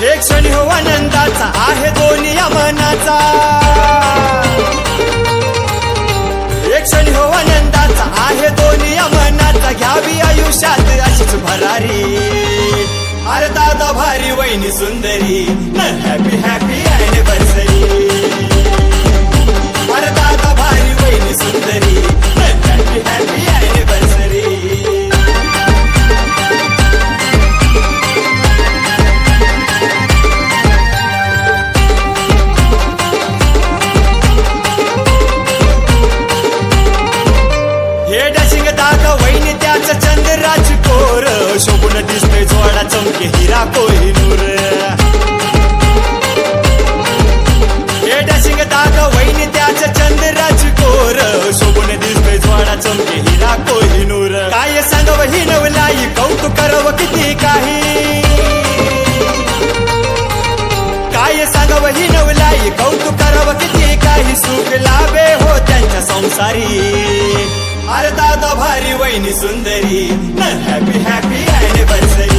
एक क्षणी हो आनंदाचा आहे दोन्ही या मनाचा, एक क्षणी हो आनंदाचा आहे दोन्ही या मनाचा, घ्यावी आयुष्यात अशीच भरारी। अरे दादा भारी वहिनी सुंदरी, हॅपी हॅपी अॅनिव्हर्सरी। अरे दादा भारी वहिनी सुंदरी, हॅपी हॅपी अॅनिव्हर्सरी। हे डॅशिंग दादा वहिनी त्याचं चंद्राची कोर, शोभून दिसते जोडा चमके हिरा कोहिनूर। हे डॅशिंग दादा वहिनी त्याचं चंद्राची कोर, शोभून दिसते जोडा चमके हिरा कोहिनूर। काय सांगाव ही नवलाई, कौतुक करावं किती काही, काय सांगाव ही नवलाई, कौतुक करावं किती काही, सुख लाभे हो त्यांच्या संसारी। अरे दादा भारी वहिनी सुंदरी, हॅपी हॅपी अॅनिव्हर्सरी।